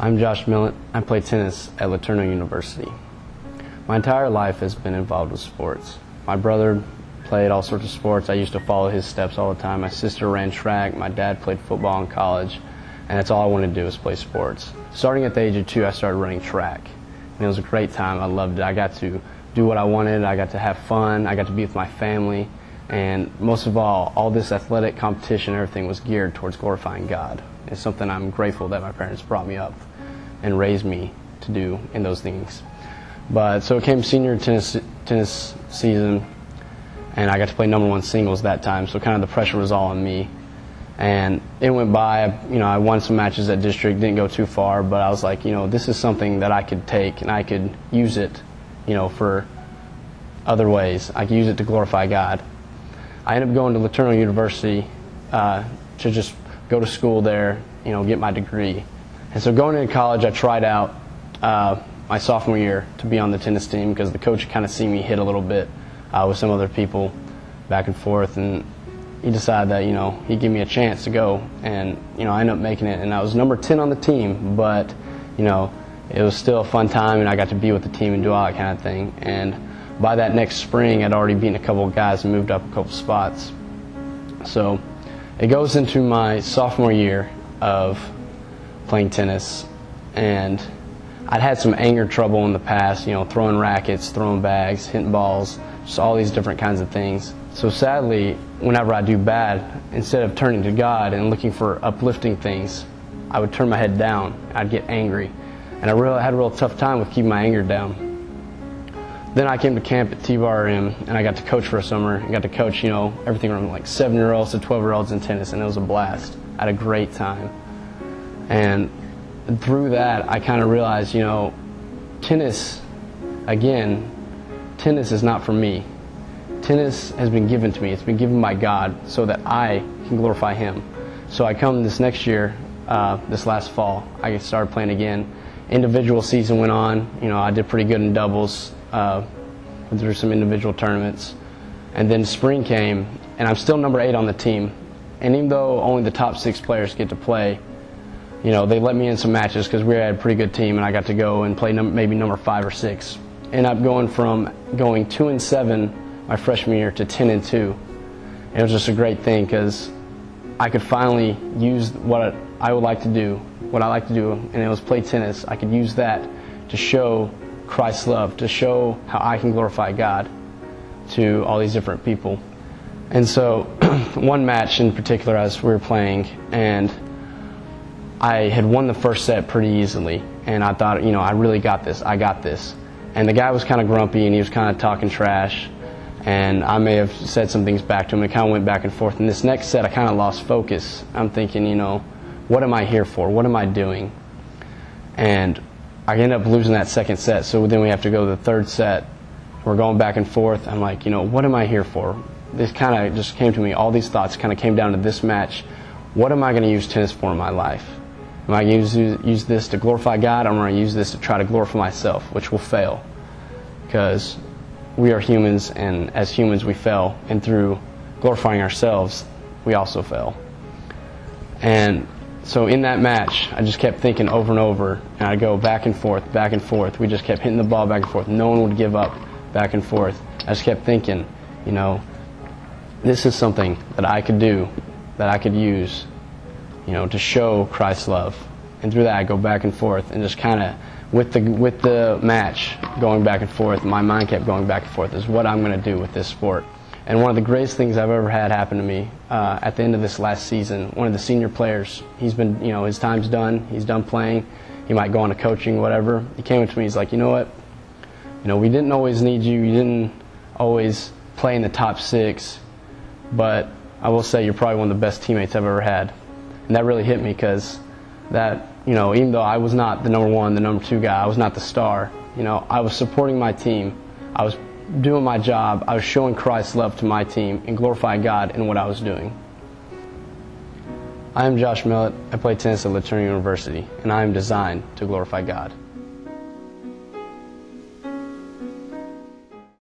I'm Josh Millet. I play tennis at LeTourneau University. My entire life has been involved with sports. My brother played all sorts of sports. I used to follow his steps all the time. My sister ran track. My dad played football in college. And that's all I wanted to do was play sports. Starting at the age of 2, I started running track. And it was a great time. I loved it. I got to do what I wanted. I got to have fun. I got to be with my family. And most of all this athletic competition, everything was geared towards glorifying God. It's something I'm grateful that my parents brought me up and raised me to do in those things. But so it came senior tennis season, and I got to play #1 singles that time. So kind of the pressure was all on me. And it went by. I won some matches at district, didn't go too far, but I was like, this is something that I could take and I could use it, for other ways. I could use it to glorify God. I ended up going to LeTourneau University to just go to school there, get my degree. And so going into college, I tried out my sophomore year to be on the tennis team because the coach kind of seen me hit a little bit with some other people back and forth, and he decided that he'd give me a chance to go, and I ended up making it, and I was number 10 on the team, but it was still a fun time, and I got to be with the team and do all that kind of thing. And by that next spring, I'd already beaten a couple of guys and moved up a couple spots. So it goes into my sophomore year of playing tennis, and I'd had some anger trouble in the past, throwing rackets, throwing bags, hitting balls, just all these different kinds of things. So sadly, whenever I do bad, instead of turning to God and looking for uplifting things, I would turn my head down. I'd get angry. And I had a real tough time with keeping my anger down. Then I came to camp at T-Bar-M, and I got to coach for a summer. I got to coach, everything from like 7-year-olds to 12-year-olds in tennis, and it was a blast. I had a great time. And through that, I kind of realized, tennis is not for me. Tennis has been given to me. It's been given by God so that I can glorify Him. So I come this next year, this last fall, I started playing again. Individual season went on. I did pretty good in doubles through some individual tournaments. And then spring came, and I'm still number 8 on the team. And even though only the top 6 players get to play, they let me in some matches because we had a pretty good team, and I got to go and play maybe number 5 or 6. Ended up going from going 2-7 my freshman year to 10-2. And it was just a great thing because I could finally use what I like to do, and it was play tennis. I could use that to show Christ's love, to show how I can glorify God to all these different people. And so one match in particular, as we were playing, and I had won the first set pretty easily, and I thought, I really got this. I got this. And the guy was kind of grumpy, and he was kind of talking trash, and I may have said some things back to him. It kind of went back and forth. And this next set, I kind of lost focus. I'm thinking, what am I here for? What am I doing? And I ended up losing that second set, so then we have to go to the third set. We're going back and forth. I'm like, what am I here for? This kind of just came to me. All these thoughts kind of came down to this match. What am I going to use tennis for in my life? Am I going to use this to glorify God, or am I going to use this to try to glorify myself, which will fail? Because we are humans, and as humans we fail, and through glorifying ourselves, we also fail. And so in that match, I just kept thinking over and over, and I'd go back and forth, back and forth. We just kept hitting the ball back and forth. No one would give up, back and forth. I just kept thinking, this is something that I could do, that I could use, to show Christ's love. And through that, I go back and forth, and just kind of, with the match going back and forth, my mind kept going back and forth, is what I'm going to do with this sport. And one of the greatest things I've ever had happen to me at the end of this last season, one of the senior players, he's been, his time's done, he's done playing, he might go on to coaching, whatever. He came up to me, he's like, you know what, we didn't always need you, you didn't always play in the top 6, but I will say you're probably one of the best teammates I've ever had. And that really hit me because that, even though I was not the number 1, the number 2 guy, I was not the star, I was supporting my team, I was doing my job, I was showing Christ's love to my team and glorifying God in what I was doing. I am Josh Millet. I play tennis at LeTourneau University, and I am designed to glorify God.